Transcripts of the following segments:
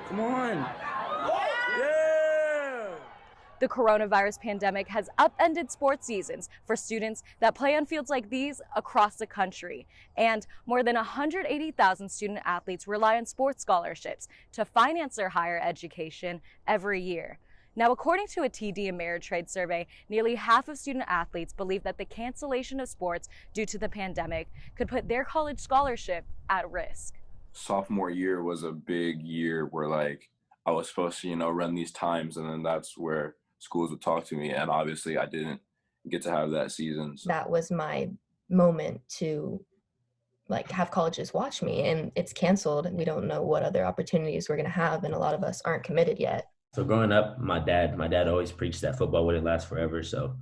Come on. Yeah! The coronavirus pandemic has upended sports seasons for students that play on fields like these across the country. And more than 180,000 student athletes rely on sports scholarships to finance their higher education every year. Now, according to a TD Ameritrade survey, nearly half of student athletes believe that the cancellation of sports due to the pandemic could put their college scholarship at risk. Sophomore year was a big year where like I was supposed to, run these times, and then that's where schools would talk to me, and obviously I didn't get to have that season. So That was my moment to like have colleges watch me, and it's canceled and we don't know what other opportunities we're going to have, and a lot of us aren't committed yet. So growing up, my dad always preached that football wouldn't last forever. So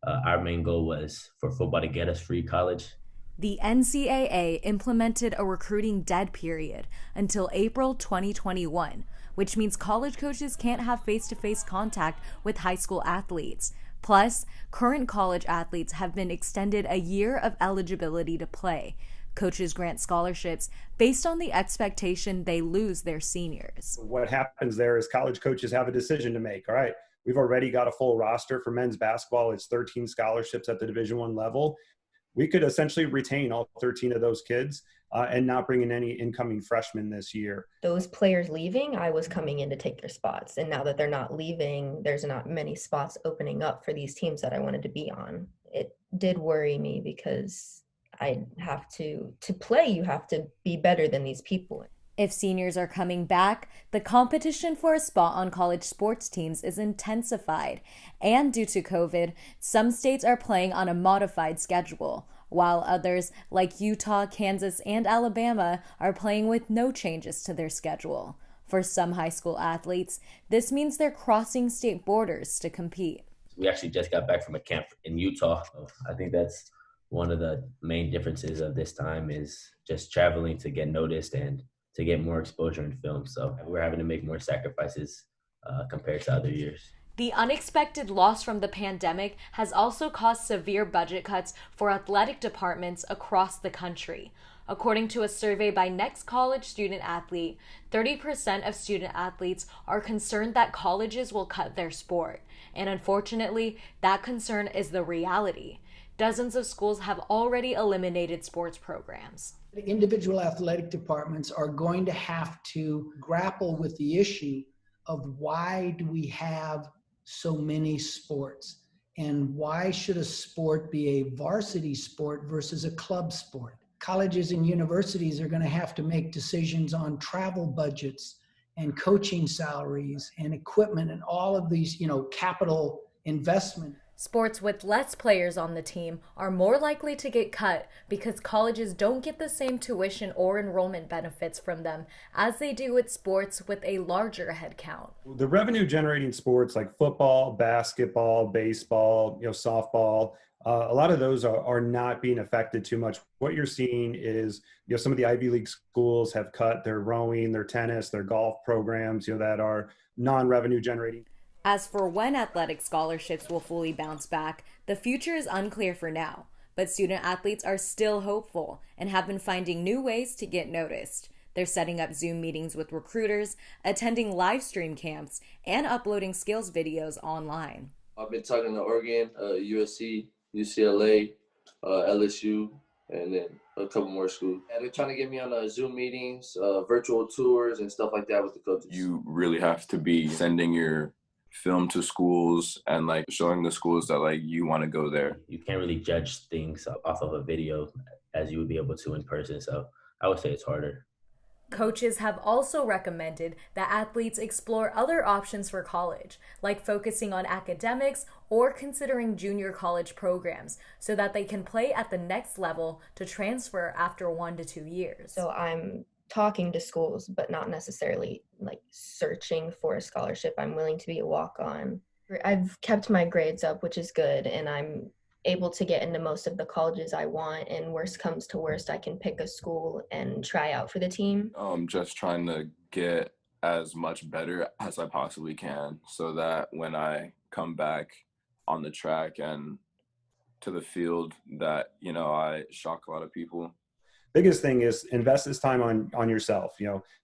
our main goal was for football to get us free college. The NCAA implemented a recruiting dead period until April 2021, which means college coaches can't have face-to-face contact with high school athletes. Plus, current college athletes have been extended a year of eligibility to play. Coaches grant scholarships based on the expectation they lose their seniors. What happens there is college coaches have a decision to make. All right, we've already got a full roster for men's basketball. It's 13 scholarships at the Division I level. We could essentially retain all 13 of those kids and not bring in any incoming freshmen this year. Those players leaving, I was coming in to take their spots. And now that they're not leaving, there's not many spots opening up for these teams that I wanted to be on. It did worry me because I have to play, you have to be better than these people. If seniors are coming back, the competition for a spot on college sports teams is intensified. And due to COVID, some states are playing on a modified schedule, while others, like Utah, Kansas, and Alabama, are playing with no changes to their schedule. For some high school athletes, this means they're crossing state borders to compete. We actually just got back from a camp in Utah. So I think that's one of the main differences of this time is just traveling to get noticed and to get more exposure in film. So we're having to make more sacrifices compared to other years. The unexpected loss from the pandemic has also caused severe budget cuts for athletic departments across the country. According to a survey by Next College Student Athlete, 30% of student athletes are concerned that colleges will cut their sport. And unfortunately, that concern is the reality. Dozens of schools have already eliminated sports programs. The individual athletic departments are going to have to grapple with the issue of why do we have so many sports, and why should a sport be a varsity sport versus a club sport? Colleges and universities are going to have to make decisions on travel budgets and coaching salaries and equipment and all of these, capital investment. Sports with less players on the team are more likely to get cut because colleges don't get the same tuition or enrollment benefits from them as they do with sports with a larger head count. The revenue generating sports like football, basketball, baseball, softball, a lot of those are not being affected too much. What you're seeing is, some of the Ivy League schools have cut their rowing, their tennis, their golf programs, that are non-revenue generating. As for when athletic scholarships will fully bounce back, the future is unclear for now, but student athletes are still hopeful and have been finding new ways to get noticed. They're setting up Zoom meetings with recruiters, attending live stream camps, and uploading skills videos online. I've been talking to Oregon, USC, UCLA, LSU, and then a couple more schools. And they're trying to get me on Zoom meetings, virtual tours, and stuff like that with the coaches. you really have to be sending your film to schools and like showing the schools that like you want to go there. You can't really judge things off of a video as you would be able to in person. So I would say it's harder. Coaches have also recommended that athletes explore other options for college, like focusing on academics or considering junior college programs so that they can play at the next level to transfer after 1 to 2 years. So I'm talking to schools, but not necessarily like searching for a scholarship. I'm willing to be a walk-on. I've kept my grades up, which is good, and I'm able to get into most of the colleges I want, and worst comes to worst, I can pick a school and try out for the team. I'm just trying to get as much better as I possibly can so that when I come back on the track and to the field that, I shock a lot of people. biggest thing is invest this time on yourself.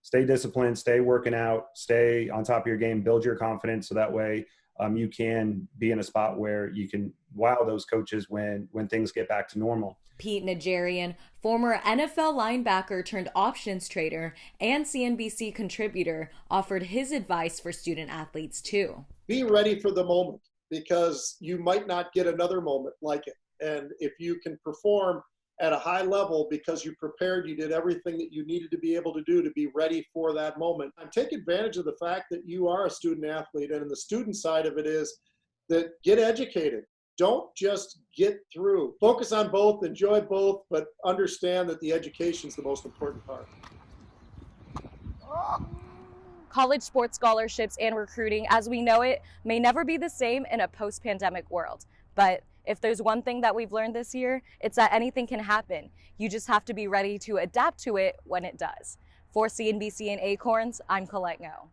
Stay disciplined, stay working out, stay on top of your game, build your confidence, so that way you can be in a spot where you can wow those coaches when things get back to normal. Pete Najarian, former NFL linebacker turned options trader and CNBC contributor, offered his advice for student athletes too. Be ready for the moment, because you might not get another moment like it. And if you can perform at a high level because you prepared, you did everything that you needed to be able to do to be ready for that moment. And take advantage of the fact that you are a student athlete. And the student side of it is that get educated. Don't just get through. Focus on both, enjoy both, but understand that the education is the most important part. College sports scholarships and recruiting as we know it may never be the same in a post-pandemic world. But if there's one thing that we've learned this year, it's that anything can happen. You just have to be ready to adapt to it when it does. For CNBC and Acorns, I'm Colette Ngo.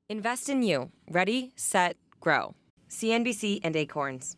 Invest in you. Ready, set, grow. CNBC and Acorns.